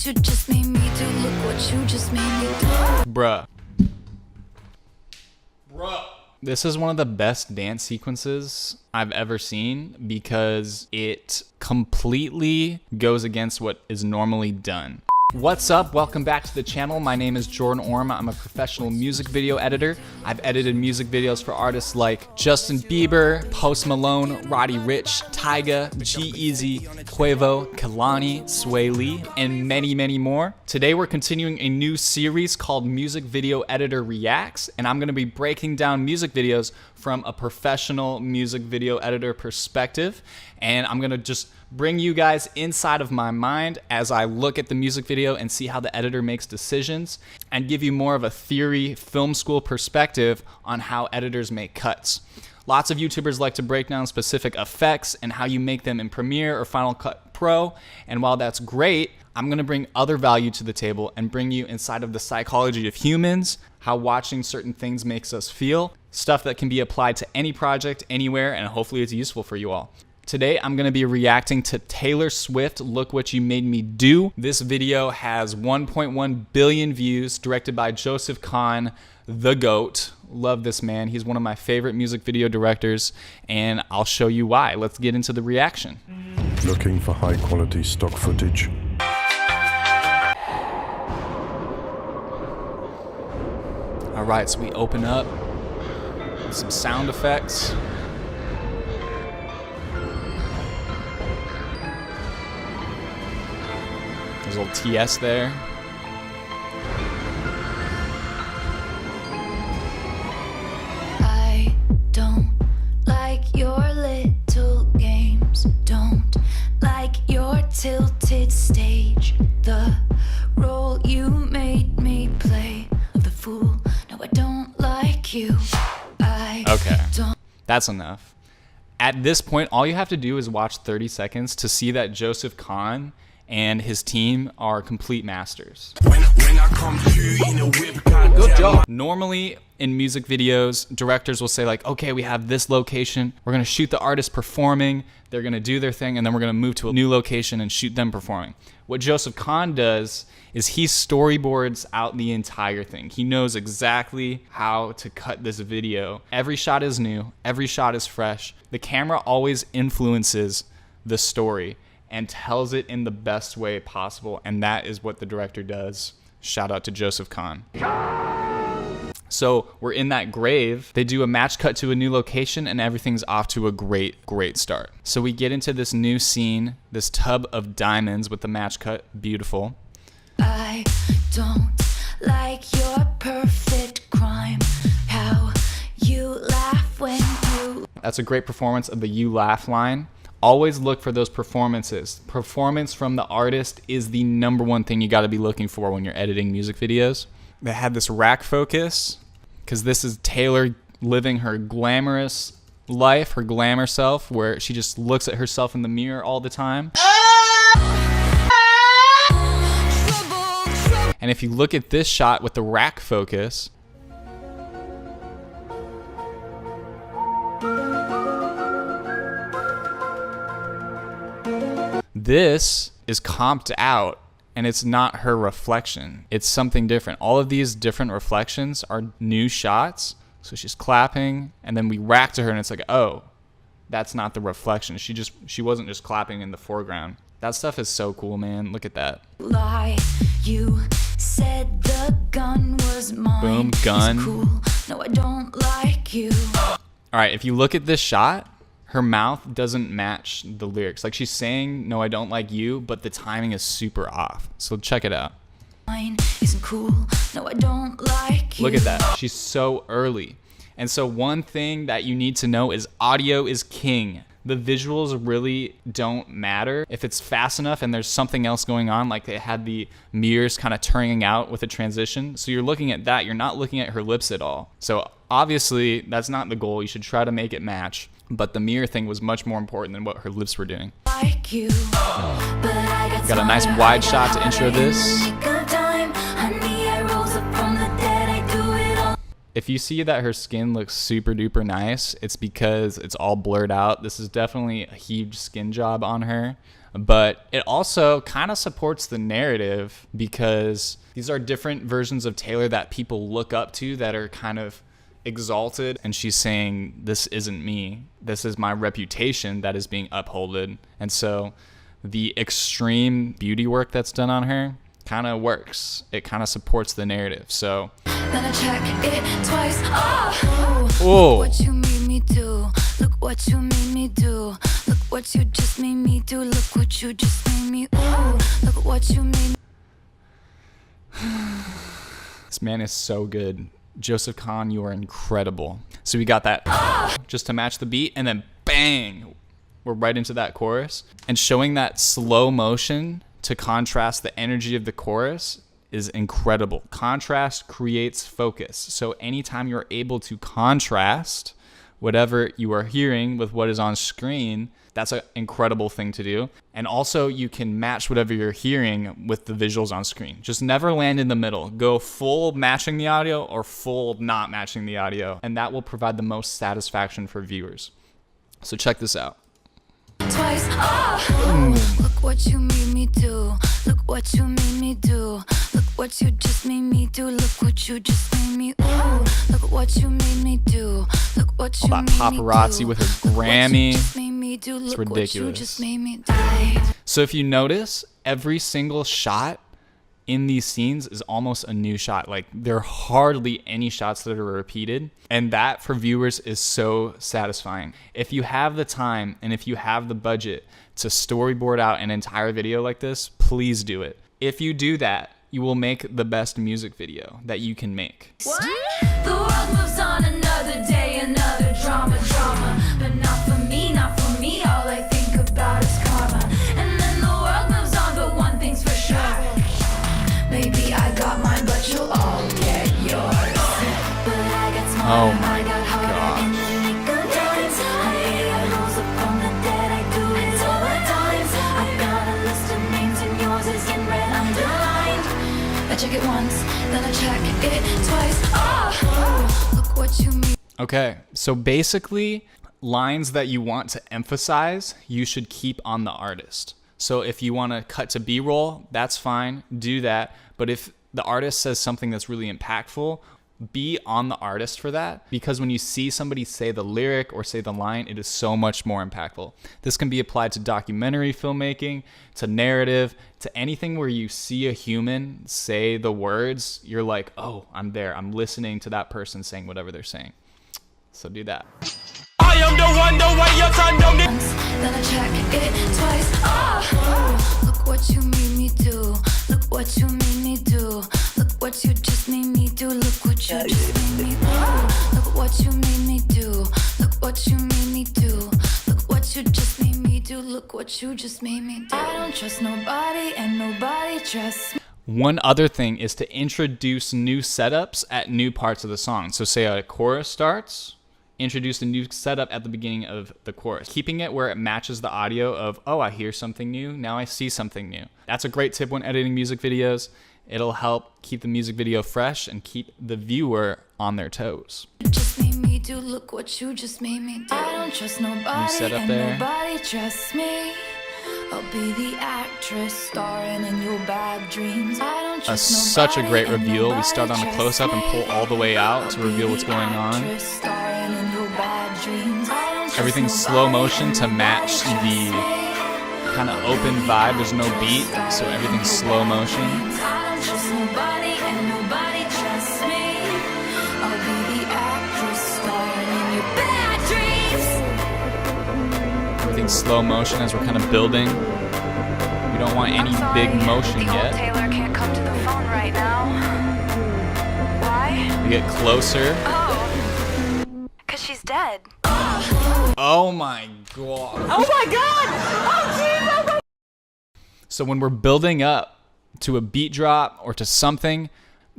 what you just made me do. Look what you just made me do. Bruh. This is one of the best dance sequences I've ever seen because it completely goes against what is normally done. What's up? Welcome back to the channel. My name is Jordan Orm. I'm a professional music video editor. I've edited music videos for artists like Justin Bieber, Post Malone, Roddy Ricch, Tyga, G-Eazy, Quavo, Kehlani, Sway Lee, and many, many more. Today we're continuing a new series called Music Video Editor Reacts, and I'm going to be breaking down music videos from a professional music video editor perspective, and I'm going to just bring you guys inside of my mind as I look at the music video and see how the editor makes decisions, and give you more of a theory film school perspective on how editors make cuts. Lots of YouTubers like to break down specific effects and how you make them in Premiere or Final Cut Pro, and while that's great, I'm going to bring other value to the table and bring you inside of the psychology of humans, how watching certain things makes us feel, stuff that can be applied to any project, anywhere, and hopefully it's useful for you all. Today, I'm going to be reacting to Taylor Swift, Look What You Made Me Do. This video has 1.1 billion views, directed by Joseph Kahn, the GOAT. Love this man. He's one of my favorite music video directors, and I'll show you why. Let's get into the reaction. Looking for high quality stock footage? All right, so we open up with some sound effects. There's a little TS there. I don't like your little games. Don't like your tilted stage. The role you made me play of the fool. No, I don't like you. Okay, that's enough. At this point, all you have to do is watch 30 seconds to see that Joseph Kahn and his team are complete masters. Good job. Normally in music videos, directors will say like, okay, we have this location, we're gonna shoot the artist performing, they're gonna do their thing, and then we're gonna move to a new location and shoot them performing. What Joseph Kahn does is he storyboards out the entire thing. He knows exactly how to cut this video. Every shot is new, every shot is fresh. The camera always influences the story and tells it in the best way possible, and that is what the director does. Shout out to Joseph Kahn. So we're in that grave. They do a match cut to a new location, and everything's off to a great start. So we get into this new scene, this tub of diamonds with the match cut. Beautiful. I don't like your perfect crime. How you laugh when you... That's a great performance of the "you laugh" line. Always look for those performances. Performance from the artist is the #1 thing you got to be looking for when you're editing music videos. They had this rack focus because this is Taylor living her glamorous life, her glamour self, where she just looks at herself in the mirror all the time. And if you look at this shot with the rack focus, this is comped out, and it's not her reflection. It's something different. All of these different reflections are new shots. So she's clapping, and then we rack to her, and it's like, oh, that's not the reflection. She wasn't just clapping in the foreground. That stuff is so cool, man. Look at that. Lie, you said the gun was mine. Boom, gun. It's cool. No, I don't like you. All right, if you look at this shot, her mouth doesn't match the lyrics. Like, she's saying, no, I don't like you, but the timing is super off. So check it out. Mine isn't cool. No, I don't like you. Look at that. She's so early. And so one thing that you need to know is audio is king. The visuals really don't matter. If it's fast enough and there's something else going on, like it had the mirrors kind of turning out with a transition. So you're looking at that. You're not looking at her lips at all. So obviously that's not the goal. You should try to make it match. But the mirror thing was much more important than what her lips were doing. Like you, but I got a nice wide shot to intro this. If you see that her skin looks super duper nice, it's because it's all blurred out. This is definitely a huge skin job on her. but it also kind of supports the narrative because these are different versions of Taylor that people look up to that are kind of exalted, and she's saying, this isn't me, this is my reputation that is being upholded. And so the extreme beauty work that's done on her kind of works. It kind of supports the narrative. So then I check it twice. Oh, oh, look what you made me do. Look what you made me do. Look what you just made me do. Look what you just made me. Ooh, look what you made me. this man is so good. Joseph Kahn, you are incredible. So we got that just to match the beat, and then bang, we're right into that chorus. And showing that slow motion to contrast the energy of the chorus is incredible. Contrast creates focus. So anytime you're able to contrast whatever you are hearing with what is on screen, that's an incredible thing to do. And also you can match whatever you're hearing with the visuals on screen. Just never land in the middle. Go full matching the audio or full not matching the audio. And that will provide the most satisfaction for viewers. So check this out. Twice. Oh, look what you made me do. Look what you made me do. Look what you just made me do. Look what you just made me. Ooh, look what you made me do. Look what you All that made paparazzi me do. with her Grammy. It's ridiculous. Just made me die. So if you notice, every single shot in these scenes is almost a new shot. Like there are hardly any shots that are repeated. And that for viewers is so satisfying. If you have the time and if you have the budget to storyboard out an entire video like this, please do it. If you do that, you will make the best music video that you can make. What? The world moves on another day, another drama. But not for me, not for me. All I think about is karma. And then the world moves on, but one thing's for sure. Maybe I got mine, but you'll all get yours. But I got smart, Oh and my I got harder in the nick of time. Honey, I rose up from the dead, I do it all the time. I got a list of names and yours is in red underlined. I check it once, then I check it twice. Oh, look what you mean. Okay, so basically, lines that you want to emphasize, you should keep on the artist. So if you want to cut to B-roll, that's fine, do that. But if the artist says something that's really impactful, be on the artist for that, because when you see somebody say the lyric or say the line, it is so much more impactful. This can be applied to documentary filmmaking, to narrative, to anything where you see a human say the words, you're like, oh, I'm there. I'm listening to that person saying whatever they're saying. So do that. I am the one, the way your son don't need. Then I check it twice. Oh, look what you made me do. Look what you made me do. Look what you just made me do. Look what you just made me do. Look what you made me do. Look what you made me do. Look what you just made me do. Look what you just made me do. I don't trust nobody and nobody trusts me. One other thing is to introduce new setups at new parts of the song. So say a chorus starts, introduce a new setup at the beginning of the chorus, keeping it where it matches the audio of, oh, I hear something new, now I see something new. That's a great tip when editing music videos. It'll help keep the music video fresh and keep the viewer on their toes. You just made me do. Look what you just made me do. I don't trust nobody setup and there. nobody trusts me. I'll be the actress starring in your bad dreams. I don't trust Such a nobody great and reveal. We nobody start on a trusts close-up and pull me. all the way out to I'll be reveal what's the going on. actress starring in your bad dreams. I don't trust Everything's nobody slow motion and to match nobody the trusts me. kind of open vibe. There's no beat, so everything's slow motion. I don't trust nobody and nobody trusts me. I'll be the actress starring in your bad dreams. Everything's slow motion as we're kind of building. We don't want any big motion the yet. Old Taylor can't come to the phone right now. Why? We get closer. Oh, because she's dead. Oh my god. Oh my god! Oh Jesus! So when we're building up to a beat drop or to something,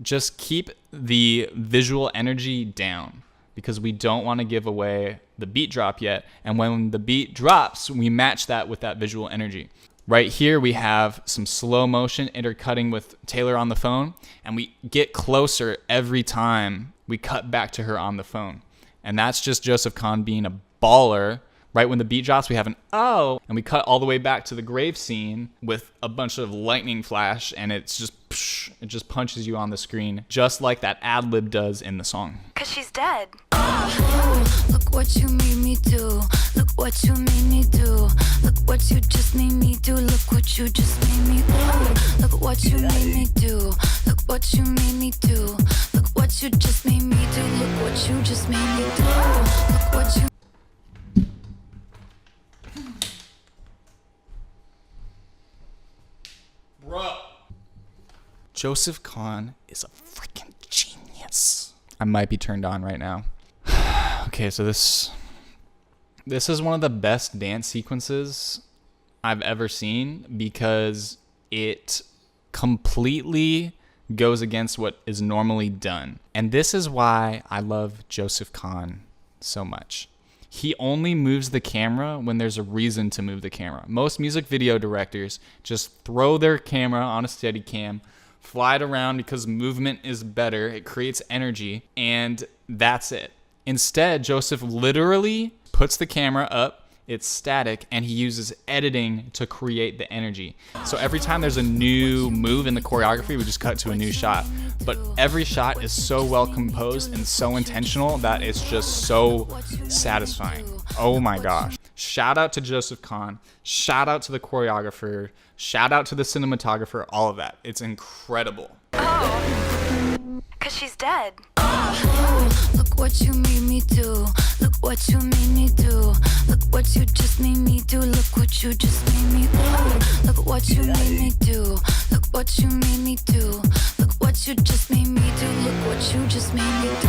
just keep the visual energy down, because we don't want to give away the beat drop yet. And when the beat drops, we match that with that visual energy. Right here, we have some slow motion intercutting with Taylor on the phone, and we get closer every time we cut back to her on the phone. And that's just Joseph Kahn being a baller Right when the beat drops, we have an oh, and we cut all the way back to the grave scene with a bunch of lightning flash, and it's just psh, it just punches you on the screen, just like that ad lib does in the song. Cause she's dead. Look what you made me do. Look what you made me do. Look what you just made me do. Look what you just made me do. Look what you made me do. Look what you made me do. Look what you just made me do. Look what you just made me do. Look what you. Bro. Joseph Kahn is a freaking genius. I might be turned on right now. Okay, so this is one of the best dance sequences I've ever seen because it completely goes against what is normally done. And this is why I love Joseph Kahn so much. He only moves the camera when there's a reason to move the camera. Most music video directors just throw their camera on a steady cam, fly it around because movement is better, it creates energy, and that's it. Instead, Joseph literally puts the camera up, it's static, and he uses editing to create the energy. So every time there's a new move in the choreography, we just cut to a new shot. But every shot is so well composed and so intentional that it's just so satisfying. Oh my gosh. Shout out to Joseph Kahn. Shout out to the choreographer. Shout out to the cinematographer. All of that. It's incredible. Cause she's dead. Look what you made me do. Look what you made me do. Look what you just made me do. Look what you just made me do. Look what you made me do. Look what you made me do. Look what you just made me do. Look what you just made me do.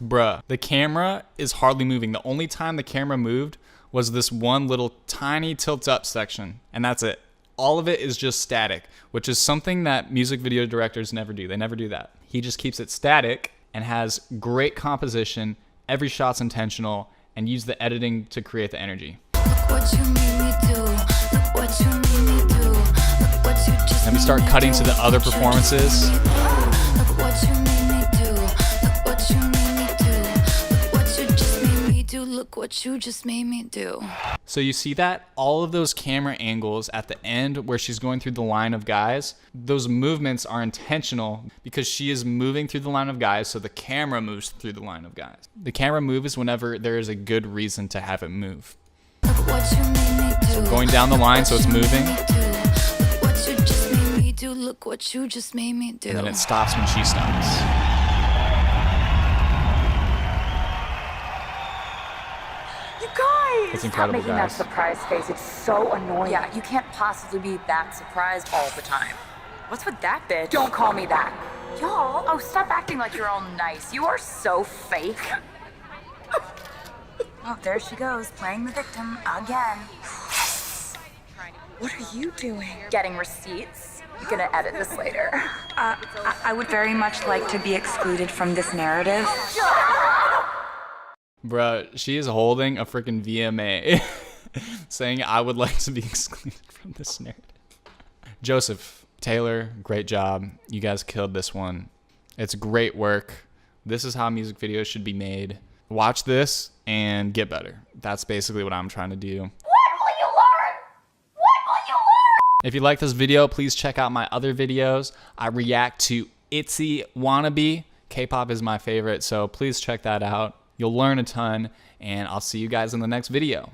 Bruh, the camera is hardly moving. The only time the camera moved was this one little tiny tilt up section, and that's it. All of it is just static, which is something that music video directors never do. They never do that. He just keeps it static and has great composition. Every shot's intentional and use the editing to create the energy. Look what you made me do. Look what you made me do. Look what you just Then we start cutting to the other performances. Look what you made me do. Look what you made me do. Look what you just made me do. Look what you just made me do. So you see that? All of those camera angles at the end where she's going through the line of guys, those movements are intentional because she is moving through the line of guys, so the camera moves through the line of guys. The camera moves whenever there is a good reason to have it move. Look what you made me do. So going down the line so it's moving, Look what you just made me do. Look what you just made me do. and then it stops when she stops. You guys! It's incredible, Stop making guys. that surprise face. It's so annoying. Yeah, you can't possibly be that surprised all the time. What's with that bitch? Don't call me that. Y'all, oh, stop acting like you're all nice. You are so fake. Oh, there she goes, playing the victim again. What are you doing? Getting receipts. You're gonna edit this later. I would very much like to be excluded from this narrative. Bruh, she is holding a freaking VMA saying, I would like to be excluded from this narrative. Joseph, Taylor, great job. You guys killed this one. It's great work. This is how music videos should be made. Watch this and get better. That's basically what I'm trying to do. When will you learn? When will you learn? If you like this video, please check out my other videos. I react to Itzy Wannabe. K-pop is my favorite, so please check that out. You'll learn a ton, and I'll see you guys in the next video.